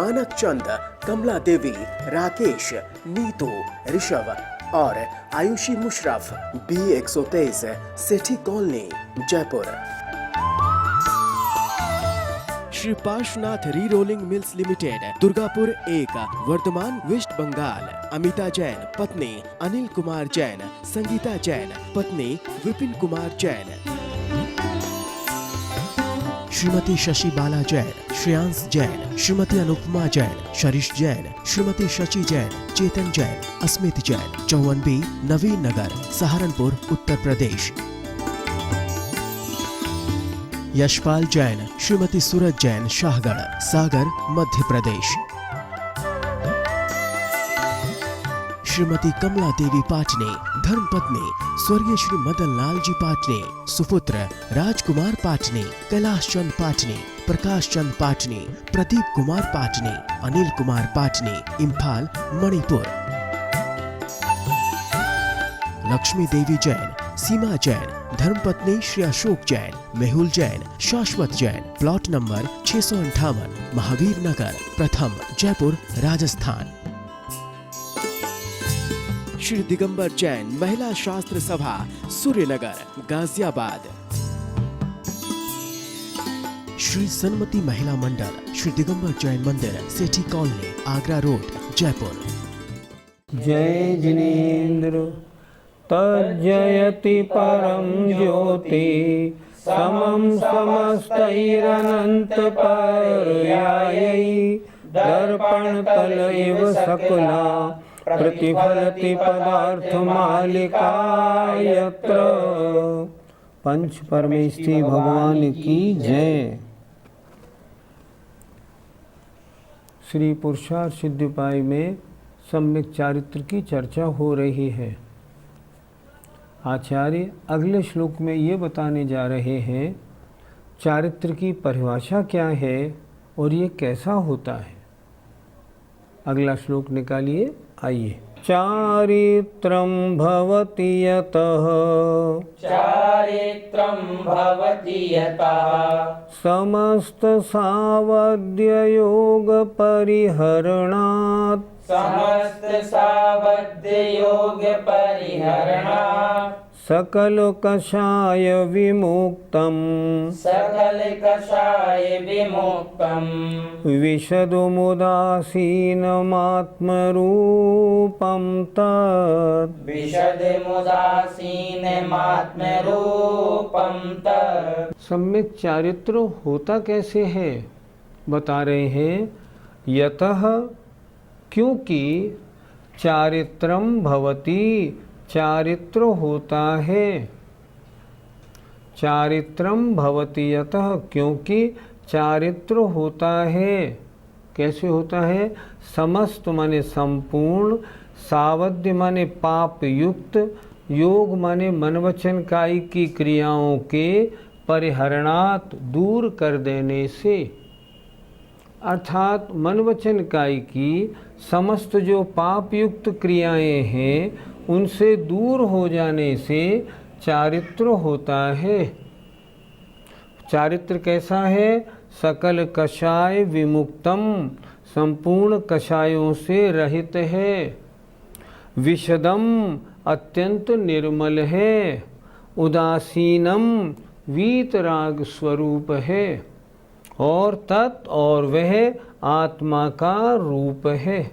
मानक चंद, कमला देवी, राकेश, नीतू, ऋषभ और Ayushi Musharraf, B123, Sethi colony, Jaipur. Shri Parshvanath re rolling mills limited, Durgapur 1, Vardhaman, west Bengal. Amita Jain, पत्नी अनिल कुमार जैन, संगीता जैन, पत्नी विपिन कुमार जैन। श्रीमती शशि बाला जैन, श्रेयांश जैन, श्रीमती अनुपमा जैन, शरीश जैन, श्रीमती शशि जैन, चेतन जैन, अस्मित जैन, 54B, नवीन नगर, सहारनपुर, उत्तर प्रदेश। यशपाल जैन, श्रीमती सूरज जैन, शाहगढ़, सागर, मध्य प्रदेश। श्रीमती कमला देवी पाटनी, धर्मपत्नी स्वर्गीय श्री मदन लाल जी पाटनी, सुपुत्र राजकुमार पाटनी, कैलाश चंद पाटनी, प्रकाश चंद पाटनी, प्रदीप कुमार पाटनी, अनिल कुमार पाटनी, इम्फाल, मणिपुर। लक्ष्मी देवी जैन, सीमा जैन, धर्मपत्नी श्री अशोक जैन, मेहुल जैन, शाश्वत जैन, प्लॉट नंबर 658, महावीर नगर, प्रथम, जयपुर, राजस्थान। श्री दिगंबर जैन, महिला शास्त्र सभा, सूर्यनगर, गाजियाबाद। श्री सन्मति महिला मंडल, श्री दिगंबर जैन मंदिर, सेठी कॉलोनी, आगरा रोड, जयपुर। जय जिनेन्द्र तज्जयति परम ज्योति, समं समस्तैरनंत पर्यायै, दर्पण तल इव सकला प्रतिफलति पदार्थ मालिका यत्र। पंच परमेष्ठी भगवान की जय। श्री पुरुषार्थ सिद्धि उपाय में सम्यक चारित्र की चर्चा हो रही है। आचार्य अगले श्लोक में ये बताने जा रहे हैं चारित्र की परिभाषा क्या है और ये कैसा होता है। अगला श्लोक निकालिए, आइए। चारित्रं भवति यतः, चारित्रं भवति यतः, समस्त सावद्य योग परिहरणात्, समस्त सावद्य योग परिहरणात्, सकल कषाय विमुक्तम्, सकल कषाय विमुक्तम्, विशदमुदासीनमात्मरूपं तत्, विशदमुदासीनमात्मरूपं तत्। सम्यक चारित्र होता कैसे है बता रहे हैं। यतः क्योंकि चारित्रम भवति, चारित्र होता है। चारित्रम भवति यतः क्योंकि चारित्र होता है। कैसे होता है? समस्त माने संपूर्ण, सावध्य माने पाप युक्त, योग माने मन वचन कायी की क्रियाओं के परिहरणात् दूर कर देने से, अर्थात मन वचन कायी की समस्त जो पाप युक्त क्रियाएं हैं उनसे दूर हो जाने से चारित्र होता है। चारित्र कैसा है? सकल कषाय विमुक्तम, संपूर्ण कषायों से रहित है। विशदम, अत्यंत निर्मल है। उदासीनम, वीतराग स्वरूप है। और तत्, और वह आत्मा का रूप है।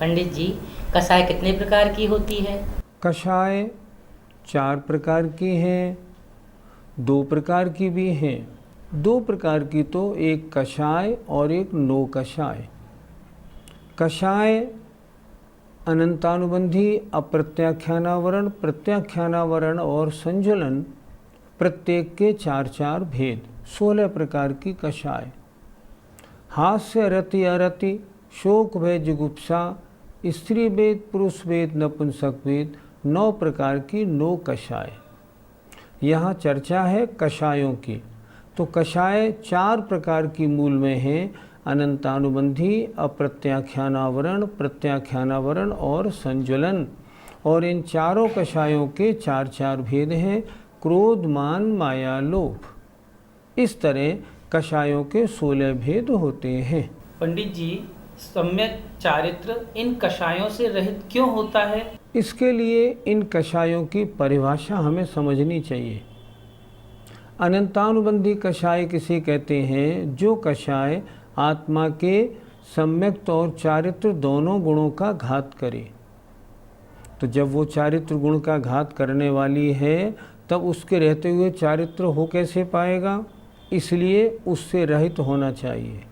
पंडित जी, कषाय कितने प्रकार की होती है? कषाय 4 प्रकार की हैं, 2 प्रकार की भी हैं। 2 प्रकार की तो एक कषाय और एक नो कषाय। कषाय अनंतानुबंधी, अप्रत्याख्यानावरण, प्रत्याख्यानावरण और संज्वलन, प्रत्येक के 4-4 भेद, 16 प्रकार की कषाय। हास्य, रति, अरति, शोक, भय, जुगुप्सा, स्त्री वेद, पुरुष वेद, नपुंसक वेद, 9 प्रकार की नो कषाय। यहाँ चर्चा है कषायों की। तो कषाय 4 प्रकार की मूल में हैं, अनंतानुबंधी, अप्रत्याख्यानावरण, प्रत्याख्यानावरण और संज्वलन। और इन चारों कषायों के 4-4 भेद हैं, क्रोध, मान, माया, लोभ। इस तरह कषायों के 16 भेद होते हैं। पंडित जी, सम्यक चारित्र इन कषायों से रहित क्यों होता है? इसके लिए इन कषायों की परिभाषा हमें समझनी चाहिए। अनंतानुबंधी कषाय किसे कहते हैं? जो कषाय आत्मा के सम्यक्त और चारित्र दोनों गुणों का घात करे। तो जब वो चारित्र गुण का घात करने वाली है तब उसके रहते हुए चारित्र हो कैसे पाएगा? इसलिए उससे रहित होना चाहिए।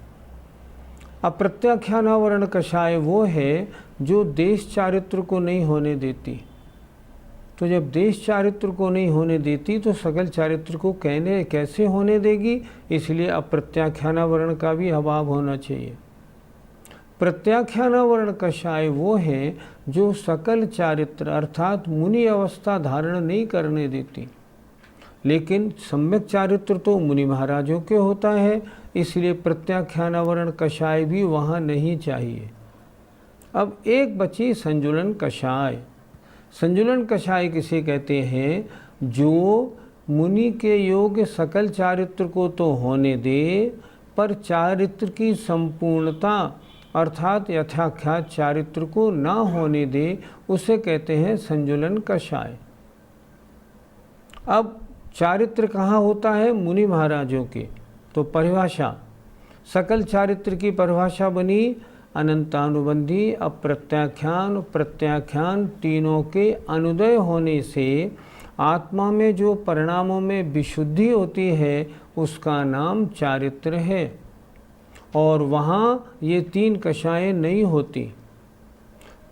अप्रत्याख्यानावरण कषाय वो है जो देश चारित्र को नहीं होने देती। तो जब देश चारित्र को नहीं होने देती तो सकल चारित्र को कहने कैसे होने देगी? इसलिए अप्रत्याख्यानावरण का भी अभाव होना चाहिए। प्रत्याख्यानावरण कषाय वो है जो सकल चारित्र अर्थात मुनि अवस्था धारण नहीं करने देती, लेकिन सम्यक चारित्र तो मुनि महाराजों के होता है, इसलिए प्रत्याख्यानावरण कषाय भी वहाँ नहीं चाहिए। अब एक बची संजुलन कषाय। संजुलन कषाय किसे कहते हैं? जो मुनि के योग्य सकल चारित्र को तो होने दे, पर चारित्र की संपूर्णता अर्थात यथाख्यात चारित्र को ना होने दे, उसे कहते हैं संजुलन कषाय। अब चारित्र कहाँ होता है? मुनि महाराजों के। तो परिभाषा, सकल चारित्र की परिभाषा बनी अनंतानुबंधी, अप्रत्याख्यान, प्रत्याख्यान तीनों के अनुदय होने से आत्मा में जो परिणामों में विशुद्धि होती है उसका नाम चारित्र है। और वहाँ ये तीन कषायें नहीं होती।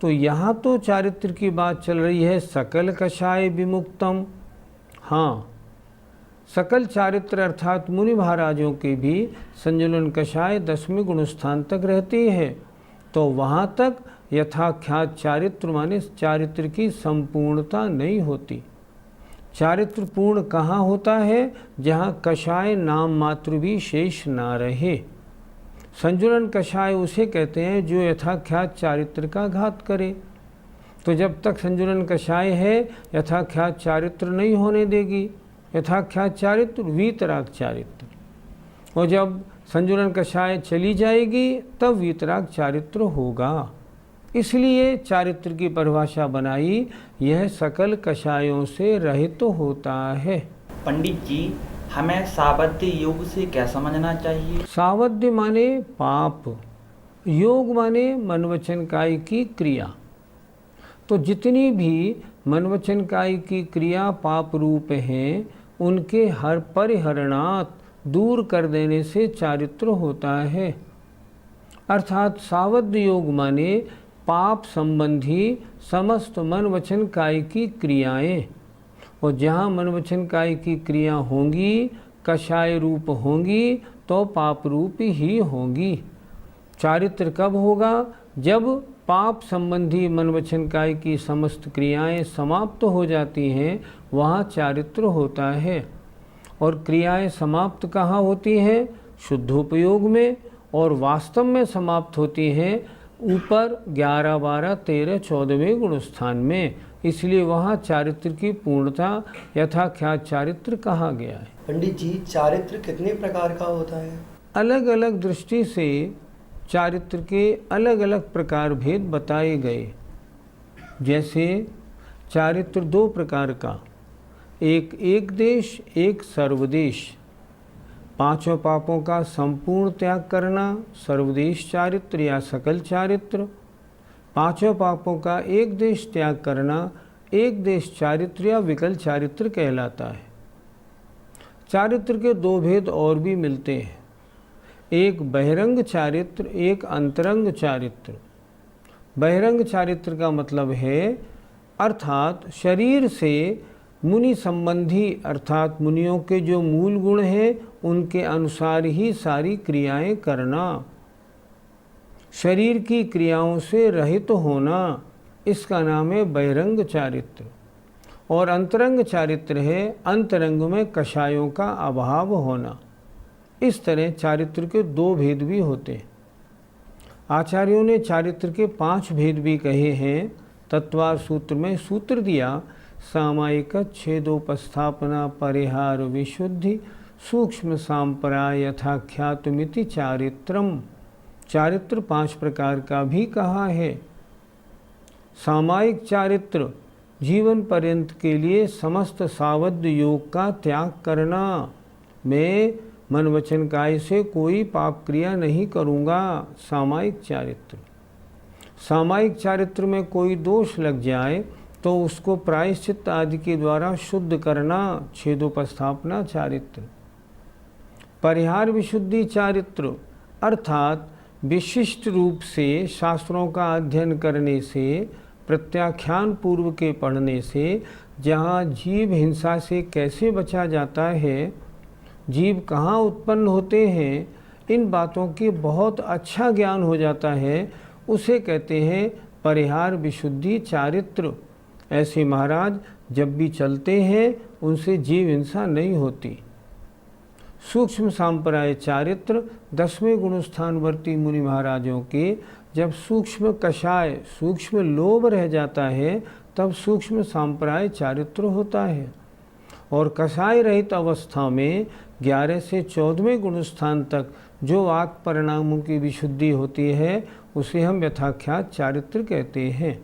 तो यहाँ तो चारित्र की बात चल रही है सकल कषाय विमुक्तम। हाँ, सकल चारित्र अर्थात मुनि महाराजों की भी संजुलन कषाय 10वें गुण स्थान तक रहती है। तो वहाँ तक यथाख्यात चारित्र माने चारित्र की संपूर्णता नहीं होती। चारित्र पूर्ण कहाँ होता है? जहाँ कषाय नाम मात्र भी शेष ना रहे। संजुलन कषाय उसे कहते हैं जो यथाख्यात चारित्र का घात करे। तो जब तक संजुलन कषाय है यथाख्यात चारित्र नहीं होने देगी। यथाख्यात चारित्र वीतराग चारित्र, और जब संजुलन कषाय चली जाएगी तब वीतराग चारित्र होगा। इसलिए चारित्र की परिभाषा बनाई, यह सकल कषायों से रहित होता है। पंडित जी, हमें सावध्य योग से क्या समझना चाहिए? सावध्य माने पाप, योग माने मन वचन काय की क्रिया। तो जितनी भी मन वचन काय की क्रिया पाप रूप हैं उनके हर परिहरणात् दूर कर देने से चारित्र होता है। अर्थात सावध्य योग माने पाप संबंधी समस्त मन वचन काय की क्रियाएं, और जहाँ मन वचन काय की क्रिया होंगी कषाय रूप होंगी तो पाप रूप ही होंगी। चारित्र कब होगा? जब पाप संबंधी मन वचन काय की समस्त क्रियाएं समाप्त हो जाती हैं, वहाँ चारित्र होता है। और क्रियाएं समाप्त कहाँ होती हैं? शुद्धोपयोग में, और वास्तव में समाप्त होती हैं ऊपर 11, 12, 13, 14वें गुण स्थान में। इसलिए वहाँ चारित्र की पूर्णता यथाख्यात चारित्र कहा गया है। पंडित जी, चारित्र कितने प्रकार का होता है? अलग अलग दृष्टि से चारित्र के अलग अलग प्रकार भेद बताए गए। जैसे चारित्र 2 प्रकार का, एक एक देश, एक सर्वदेश। 5 पापों का संपूर्ण त्याग करना सर्वदेश चारित्र या सकल चारित्र। 5 पापों का एक देश त्याग करना एक देश चारित्र या विकल चारित्र कहलाता है। चारित्र के 2 भेद और भी मिलते हैं, एक बहिरंग चारित्र, एक अंतरंग चारित्र। बहिरंग चारित्र का मतलब है अर्थात शरीर से मुनि संबंधी अर्थात मुनियों के जो मूल गुण हैं उनके अनुसार ही सारी क्रियाएं करना, शरीर की क्रियाओं से रहित होना, इसका नाम है बहिरंग चारित्र। और अंतरंग चारित्र है अंतरंग में कषायों का अभाव होना। इस तरह चारित्र के 2 भेद भी होते हैं। आचार्यों ने चारित्र के 5 भेद भी कहे हैं। तत्वार सूत्र में सूत्र दिया, सामायिक छेदोपस्थापना परिहार विशुद्धि सूक्ष्म सांपराय यथाख्यातमिति चारित्रम। चारित्र 5 प्रकार का भी कहा है। सामायिक चारित्र जीवन पर्यंत के लिए समस्त सावध योग का त्याग करना। मैं मन वचन काय से कोई पाप क्रिया नहीं करूँगा। सामायिक चारित्र। सामायिक चारित्र में कोई दोष लग जाए तो उसको प्रायश्चित आदि के द्वारा शुद्ध करना। छेदोपस्थापना चारित्र। परिहार विशुद्धि चारित्र अर्थात विशिष्ट रूप से शास्त्रों का अध्ययन करने से, प्रत्याख्यान पूर्व के पढ़ने से, जहाँ जीव हिंसा से कैसे बचा जाता है, जीव कहाँ उत्पन्न होते हैं, इन बातों की बहुत अच्छा ज्ञान हो जाता है, उसे कहते हैं परिहार विशुद्धि चारित्र। ऐसे महाराज जब भी चलते हैं उनसे जीव हिंसा नहीं होती। सूक्ष्म सांप्रदाय चारित्र 10वें गुणस्थानवर्ती मुनि महाराजों के जब सूक्ष्म कषाय, सूक्ष्म लोभ रह जाता है तब सूक्ष्म सांप्रदाय चारित्र होता है। और कषाय रहित अवस्था में 11 से 14वें गुणस्थान तक जो आत्म परिणामों की विशुद्धि होती है उसे हम यथाख्यात चारित्र कहते हैं।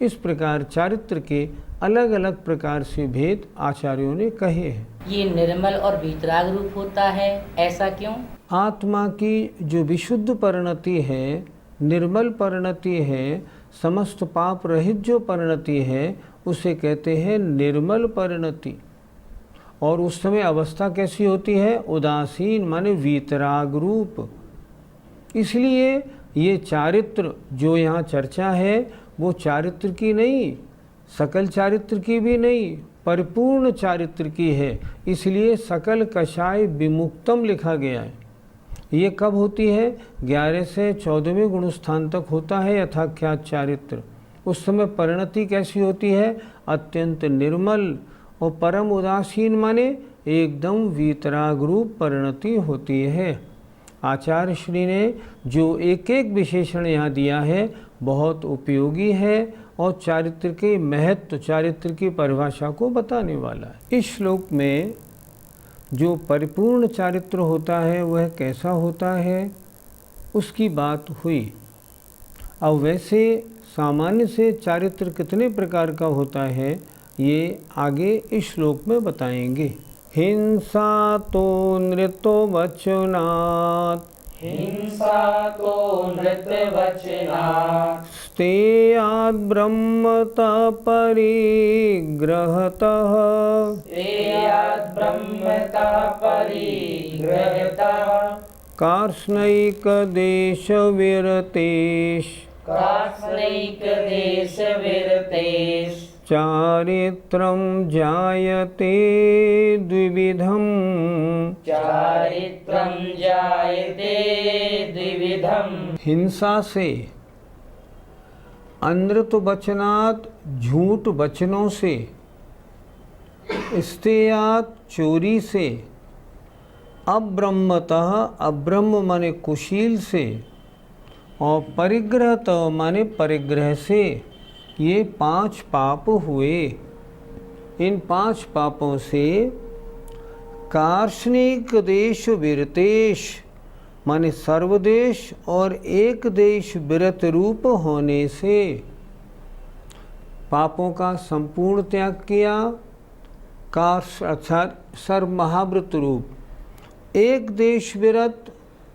इस प्रकार चारित्र के अलग अलग प्रकार से भेद आचार्यों ने कहे हैं। ये निर्मल और वीतराग रूप होता है, ऐसा क्यों? आत्मा की जो विशुद्ध परिणति है, निर्मल परिणति है, समस्त पाप रहित जो परिणति है उसे कहते हैं निर्मल परिणति। और उस समय अवस्था कैसी होती है? उदासीन माने वीतराग रूप। इसलिए ये चारित्र जो यहाँ चर्चा है वो चारित्र की नहीं, सकल चारित्र की भी नहीं, परिपूर्ण चारित्र की है। इसलिए सकल कषाय विमुक्तम लिखा गया है। ये कब होती है? 11 से 14वें गुणस्थान तक होता है यथाख्यात चारित्र। उस समय परिणति कैसी होती है? अत्यंत निर्मल और परम उदासीन माने एकदम वीतराग रूप परिणति होती है। आचार्य श्री ने जो एक एक विशेषण यहाँ दिया है बहुत उपयोगी है और चारित्र के महत्व, चारित्र की परिभाषा को बताने वाला है। इस श्लोक में जो परिपूर्ण चारित्र होता है वह कैसा होता है उसकी बात हुई। अब वैसे सामान्य से चारित्र कितने प्रकार का होता है ये आगे इस श्लोक में बताएंगे। हिंसा तो नृतो वचनात्, हिंसा तो नृत्यवचनात्, स्तेयाद् ब्रह्मतः परिग्रहतः, स्तेयाद् ब्रह्मतः परिग्रहतः, कार्ष्णैकदेशविरतेश्, कार्ष्णैकदेशविरतेश्, चारित्रं जायते द्विविधम्, चारित्रं जायते द्विविधम्। हिंसा से, अनृत वचनात् झूठ वचनों से, स्तेयात् चोरी से, अब्रह्मतः अब्रह्म माने कुशील से, और परिग्रहतः माने परिग्रह से। ये 5 पाप हुए। इन 5 पापों से कार्ष्णिक देश विरतेश माने सर्वदेश और एक देश विरत रूप होने से पापों का संपूर्ण त्याग किया। कार्ष अर्थात सर्व महाव्रत रूप, एक देश विरत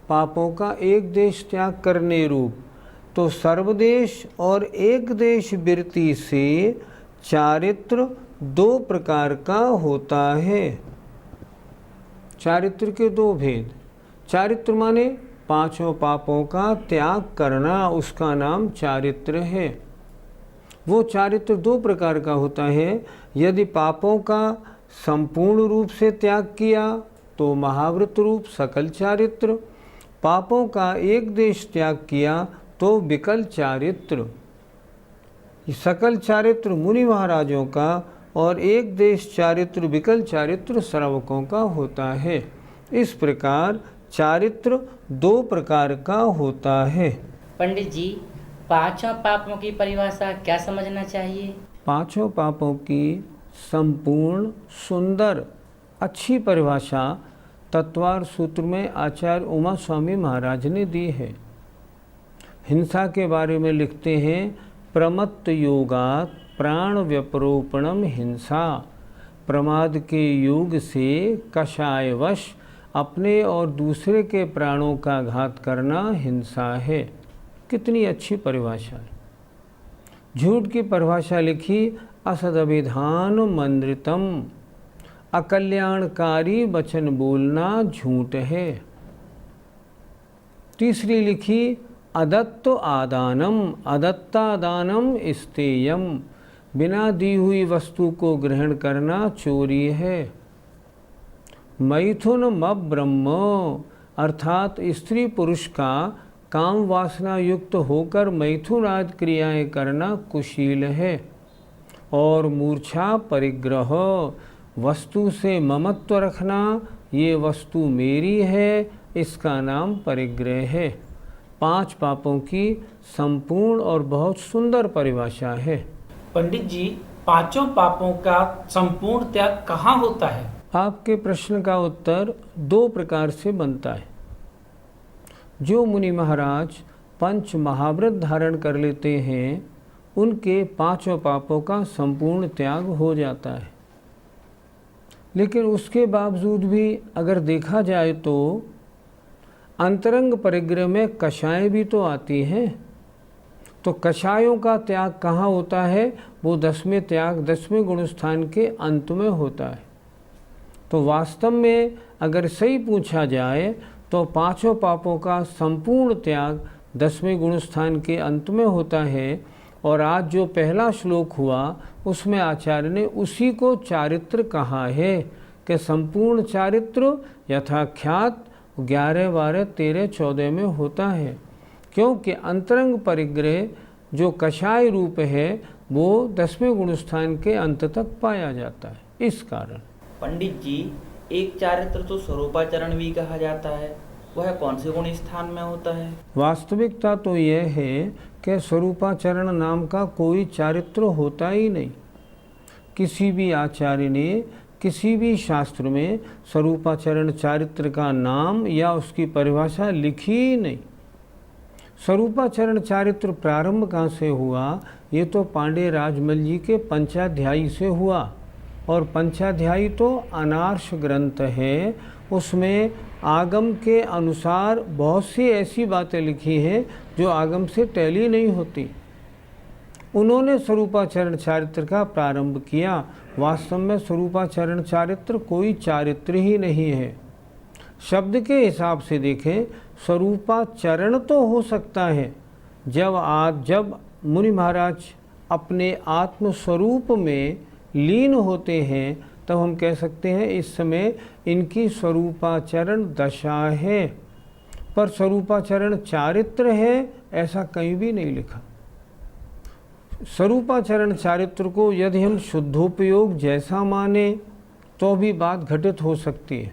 पापों का एक देश त्याग करने रूप। तो सर्वदेश और एक देश विरति से चारित्र 2 प्रकार का होता है। चारित्र के 2 भेद। चारित्र माने 5 पापों का त्याग करना, उसका नाम चारित्र है। वो चारित्र 2 प्रकार का होता है। यदि पापों का संपूर्ण रूप से त्याग किया तो महाव्रत रूप सकल चारित्र, पापों का एक देश त्याग किया तो विकल चारित्र। सकल चारित्र मुनि महाराजों का और एक देश चारित्र विकल चारित्र श्रावकों का होता है। इस प्रकार चारित्र 2 प्रकार का होता है। पंडित जी, 5 पापों की परिभाषा क्या समझना चाहिए? 5 पापों की संपूर्ण सुंदर अच्छी परिभाषा तत्वार सूत्र में आचार्य उमा स्वामी महाराज ने दी है। हिंसा के बारे में लिखते हैं, प्रमत्त योगात प्राण व्यपरोपणम हिंसा। प्रमाद के योग से कषायवश अपने और दूसरे के प्राणों का घात करना हिंसा है। कितनी अच्छी परिभाषा है। झूठ की परिभाषा लिखी, असदभिधान मंद्रितम, अकल्याणकारी वचन बोलना झूठ है। तीसरी लिखी, अदत्त आदानम, अदत्तादानम स्तेयम, बिना दी हुई वस्तु को ग्रहण करना चोरी है। मैथुन ब्रह्म, अर्थात स्त्री पुरुष का काम वासना युक्त होकर मैथुन आदि क्रियाएं करना कुशील है। और मूर्छा परिग्रह, वस्तु से ममत्व रखना, ये वस्तु मेरी है, इसका नाम परिग्रह है। 5 पापों की संपूर्ण और बहुत सुंदर परिभाषा है। पंडित जी, 5 पापों का संपूर्ण त्याग कहाँ होता है? आपके प्रश्न का उत्तर 2 प्रकार से बनता है। जो मुनि महाराज पंच महाव्रत धारण कर लेते हैं, उनके 5 पापों का संपूर्ण त्याग हो जाता है। लेकिन उसके बावजूद भी अगर देखा जाए तो अंतरंग परिग्रह में कषाय भी तो आती हैं। तो कषायों का त्याग कहाँ होता है? वो 10वें त्याग 10वें गुणस्थान के अंत में होता है। तो वास्तव में अगर सही पूछा जाए तो 5 पापों का संपूर्ण त्याग 10वें गुणस्थान के अंत में होता है। और आज जो पहला श्लोक हुआ उसमें आचार्य ने उसी को चारित्र कहा है कि संपूर्ण चारित्र यथाख्यात 11, 12, 13, 14 में होता है। क्योंकि अंतरंग परिग्रह जो कषाय रूप है वो 10वें गुणस्थान के अंत तक पाया जाता है। इस कारण पंडित जी, एक चारित्र तो स्वरूपाचरण भी कहा जाता है, वह कौन से गुण स्थान में होता है? वास्तविकता तो यह है कि स्वरूपाचरण नाम का कोई चारित्र होता ही नहीं। किसी भी आचार्य ने किसी भी शास्त्र में स्वरूपाचरण चारित्र का नाम या उसकी परिभाषा लिखी ही नहीं। स्वरूपाचरण चारित्र प्रारंभ कहाँ से हुआ? ये तो पांडे राजमल जी के पंचाध्यायी से हुआ। और पंचाध्यायी तो अनार्ष ग्रंथ है, उसमें आगम के अनुसार बहुत सी ऐसी बातें लिखी हैं जो आगम से टैली नहीं होती। उन्होंने स्वरूपाचरण चारित्र का प्रारंभ किया। वास्तव में स्वरूपाचरण चारित्र कोई चारित्र ही नहीं है। शब्द के हिसाब से देखें, स्वरूपाचरण तो हो सकता है जब मुनि महाराज अपने आत्मस्वरूप में लीन होते हैं, तब हम कह सकते हैं इस समय इनकी स्वरूपाचरण दशा है। पर स्वरूपाचरण चारित्र है ऐसा कहीं भी नहीं लिखा। स्वरूपाचरण चारित्र को यदि हम शुद्धोपयोग जैसा माने तो भी बात घटित हो सकती है।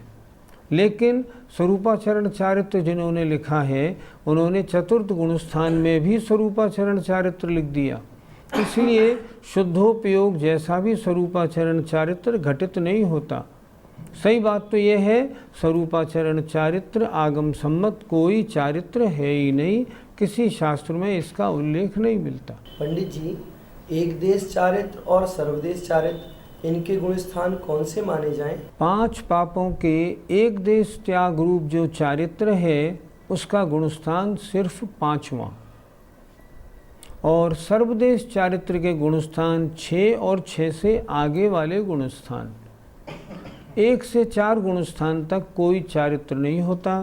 लेकिन स्वरूपाचरण चारित्र जिन्होंने लिखा है उन्होंने चतुर्थ गुणस्थान में भी स्वरूपाचरण चारित्र लिख दिया। इसलिए शुद्धोपयोग जैसा भी स्वरूपाचरण चारित्र घटित नहीं होता। सही बात तो यह है, स्वरूपाचरण चारित्र आगम सम्मत कोई चारित्र है ही नहीं, किसी शास्त्र में इसका उल्लेख नहीं मिलता। पंडित जी, एक देश चारित्र और सर्वदेश चारित्र, इनके गुण स्थान कौन से माने जाएं? 5 पापों के एक देश त्याग रूप जो चारित्र है उसका गुणस्थान सिर्फ 5वां, और सर्वदेश चारित्र के गुणस्थान 6 और 6 से आगे वाले गुणस्थान। 1 से 4 गुणस्थान तक कोई चारित्र नहीं होता।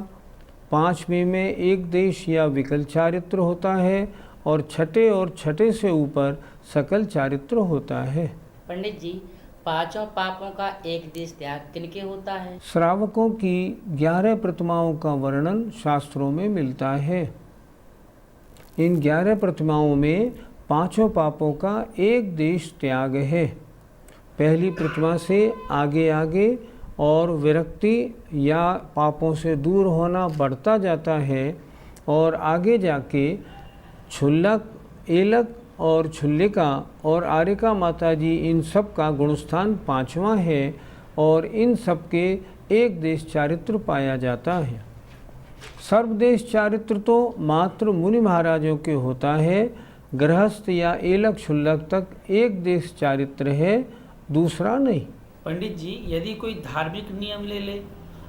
5वें में एक देश या विकल चारित्र होता है और छठे और छठे से ऊपर सकल चारित्र होता है। पंडित जी, 5 पापों का एक देश त्याग किनके होता है? श्रावकों की 11 प्रतिमाओं का वर्णन शास्त्रों में मिलता है। इन 11 प्रतिमाओं में 5 पापों का एक देश त्याग है। पहली प्रतिमा से आगे आगे और विरक्ति या पापों से दूर होना बढ़ता जाता है, और आगे जाके क्षुल्लक, एलक और क्षुल्लिका और आरिका माताजी, इन सब का गुणस्थान 5वां है और इन सब के एक देश चारित्र पाया जाता है। सर्वदेश चारित्र तो मात्र मुनि महाराजों के होता है। गृहस्थ या एलक क्षुल्लक तक एक देश चारित्र है, दूसरा नहीं। पंडित जी, यदि कोई धार्मिक नियम ले ले,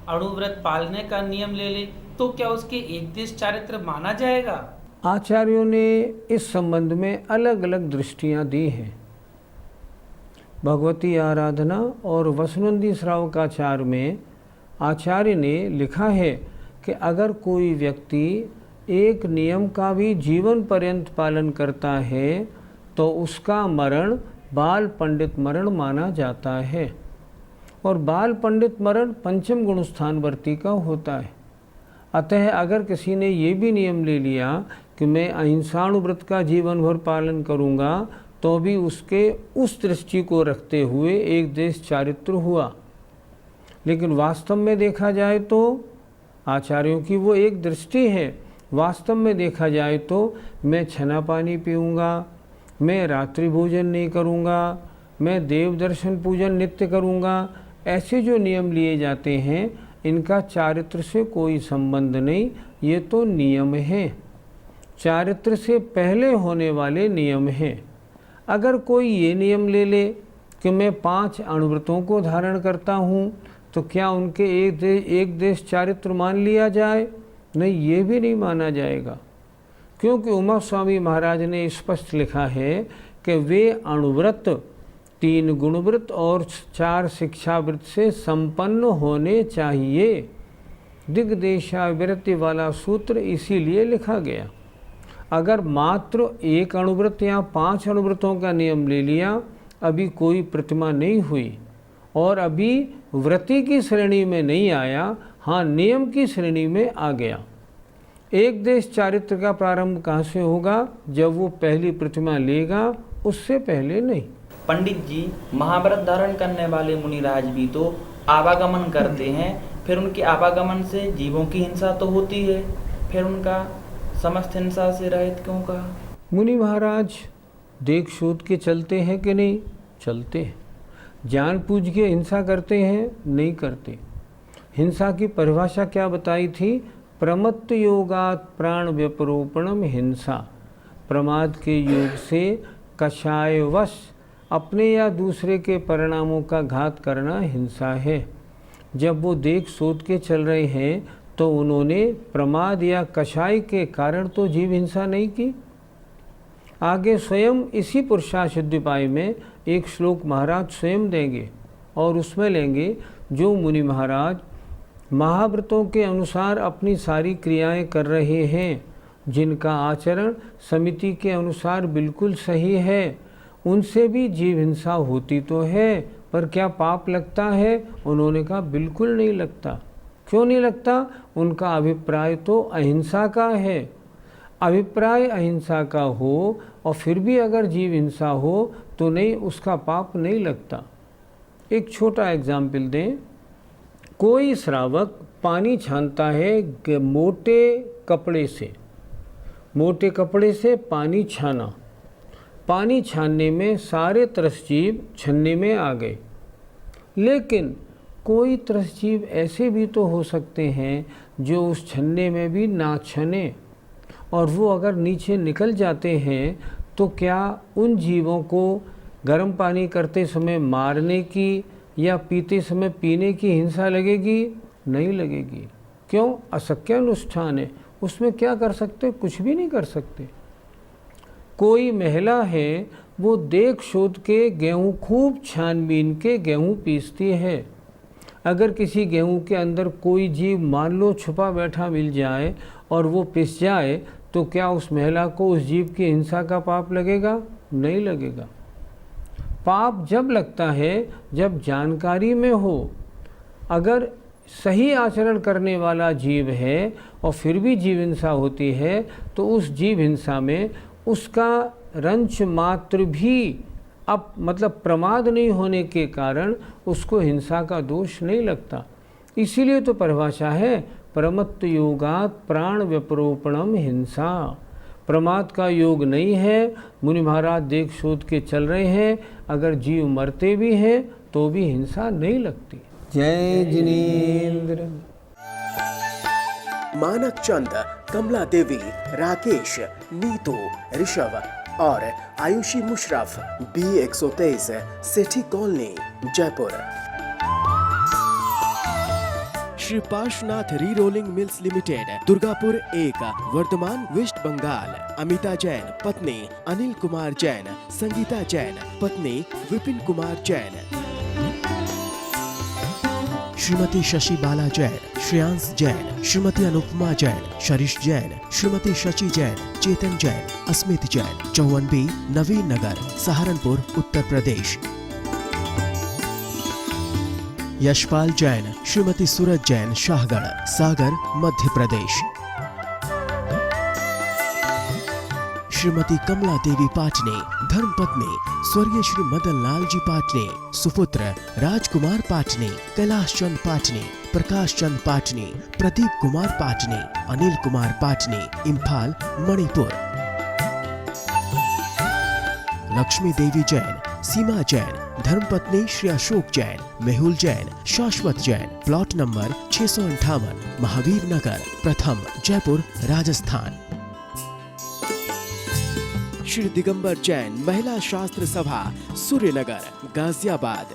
अणुव्रत पालने का नियम ले ले, तो क्या उसके एक देश चारित्र माना जाएगा? आचार्यों ने इस संबंध में अलग अलग दृष्टियां दी हैं। भगवती आराधना और वसुनंदी श्रावकाचार में आचार्य ने लिखा है कि अगर कोई व्यक्ति एक नियम का भी जीवन पर्यंत पालन करता है तो उसका मरण बाल पंडित मरण माना जाता है। और बाल पंडित मरण पंचम गुण स्थानवर्ती का होता है। अतः अगर किसी ने ये भी नियम ले लिया कि मैं अहिंसाणुव्रत का जीवन भर पालन करूँगा, तो भी उसके उस दृष्टि को रखते हुए एक देश चारित्र हुआ। लेकिन वास्तव में देखा जाए तो आचार्यों की वो एक दृष्टि है। वास्तव में देखा जाए तो मैं छना पानी पीऊँगा, मैं रात्रि भोजन नहीं करूँगा, मैं देव दर्शन पूजन नित्य करूँगा, ऐसे जो नियम लिए जाते हैं इनका चारित्र से कोई संबंध नहीं। ये तो नियम हैं, चारित्र से पहले होने वाले नियम हैं। अगर कोई ये नियम ले ले कि मैं 5 अणुव्रतों को धारण करता हूँ, तो क्या उनके एक देश चारित्र मान लिया जाए? नहीं, ये भी नहीं माना जाएगा। क्योंकि उमा स्वामी महाराज ने स्पष्ट लिखा है कि वे अणुव्रत 3 गुणव्रत और 4 शिक्षाव्रत से संपन्न होने चाहिए। दिग्देशाविरति वाला सूत्र इसीलिए लिखा गया। अगर मात्र 1 अणुव्रत या 5 अणुव्रतों का नियम ले लिया, अभी कोई प्रतिमा नहीं हुई और अभी व्रती की श्रेणी में नहीं आया, हाँ नियम की श्रेणी में आ गया। एक देश चारित्र का प्रारंभ कहाँ से होगा? जब वो पहली प्रतिमा लेगा, उससे पहले नहीं। पंडित जी, महाव्रत धारण करने वाले मुनिराज भी तो आवागमन करते हैं, फिर उनके आवागमन से जीवों की हिंसा तो होती है, फिर उनका समस्त हिंसा से रहित क्यों कहा? मुनि महाराज देख शोध के चलते हैं कि नहीं? चलते हैं। जान पूछ के हिंसा करते हैं? नहीं करते। हिंसा की परिभाषा क्या बताई थी? प्रमत्त योगात प्राण व्यपरोपणम हिंसा। प्रमाद के योग से कषायवश अपने या दूसरे के परिणामों का घात करना हिंसा है। जब वो देख सोच के चल रहे हैं तो उन्होंने प्रमाद या कषाय के कारण तो जीव हिंसा नहीं की। आगे स्वयं इसी पुरुषाशुद्धिपाय में एक श्लोक महाराज स्वयं देंगे और उसमें लेंगे, जो मुनि महाराज महाव्रतों के अनुसार अपनी सारी क्रियाएं कर रहे हैं, जिनका आचरण समिति के अनुसार बिल्कुल सही है, उनसे भी जीव हिंसा होती तो है, पर क्या पाप लगता है? उन्होंने कहा बिल्कुल नहीं लगता। क्यों नहीं लगता? उनका अभिप्राय तो अहिंसा का है। अभिप्राय अहिंसा का हो और फिर भी अगर जीव हिंसा हो तो नहीं, उसका पाप नहीं लगता। एक छोटा एग्जाम्पल दें। कोई श्रावक पानी छानता है मोटे कपड़े से, मोटे कपड़े से पानी छाना, पानी छानने में सारे त्रसजीव छन्ने में आ गए। लेकिन कोई त्रसजीव ऐसे भी तो हो सकते हैं जो उस छन्ने में भी ना छने, और वो अगर नीचे निकल जाते हैं तो क्या उन जीवों को गर्म पानी करते समय मारने की या पीते समय पीने की हिंसा लगेगी? नहीं लगेगी। क्यों? अशक्यानुष्ठान है, उसमें क्या कर सकते? कुछ भी नहीं कर सकते। कोई महिला है, वो देख शोध के गेहूँ खूब छानबीन के गेहूँ पीसती है। अगर किसी गेहूँ के अंदर कोई जीव मान लो छुपा बैठा मिल जाए और वो पिस जाए, तो क्या उस महिला को उस जीव की हिंसा का पाप लगेगा? नहीं लगेगा। पाप जब लगता है जब जानकारी में हो। अगर सही आचरण करने वाला जीव है और फिर भी जीव हिंसा होती है, तो उस जीव हिंसा में उसका रंच मात्र भी अब मतलब प्रमाद नहीं होने के कारण उसको हिंसा का दोष नहीं लगता। इसीलिए तो परिभाषा है प्रमत्त योगात प्राण व्यपरोपणम हिंसा। प्रमाद का योग नहीं है। मुनि महाराज देख शोध के चल रहे हैं, अगर जीव मरते भी हैं तो भी हिंसा नहीं लगती। जय जिनेन्द्र। मानक चंद, कमला देवी, राकेश, नीतू, ऋषभ और Ayushi Musharraf, B123, Sethi colony, Jaipur. Shri Parshvanath re rolling mills limited, Durgapur 1, Vardhaman, west Bengal. Amita Jain, पत्नी अनिल कुमार जैन, संगीता जैन, पत्नी विपिन कुमार जैन। श्रीमती शशि बाला जैन, श्रेयांश जैन, श्रीमती अनुपमा जैन, शरीश जैन, श्रीमती शची जैन, चेतन जैन, अस्मित जैन, 54B, नवीन नगर, सहारनपुर, उत्तर प्रदेश। यशपाल जैन, श्रीमती सूरज जैन, शाहगढ़, सागर, मध्य प्रदेश। श्रीमती कमला देवी पाटनी, धर्मपत्नी स्वर्गीय श्री मदन लाल जी पाटनी, सुपुत्र राजकुमार पाटनी, कैलाश चंद पाटनी, प्रकाश चंद पाटनी, प्रदीप कुमार पाटनी, अनिल कुमार पाटनी, इम्फाल, मणिपुर। लक्ष्मी देवी जैन, सीमा जैन, धर्मपत्नी श्री अशोक जैन, मेहुल जैन, शाश्वत जैन, प्लॉट नंबर 658, महावीर नगर, प्रथम, जयपुर, राजस्थान। श्री दिगंबर जैन, महिला शास्त्र सभा, सूर्यनगर, गाजियाबाद।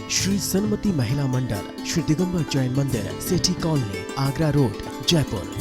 श्री सन्मति महिला मंडल, श्री दिगंबर जैन मंदिर, सेठी कॉलोनी, आगरा रोड, जयपुर।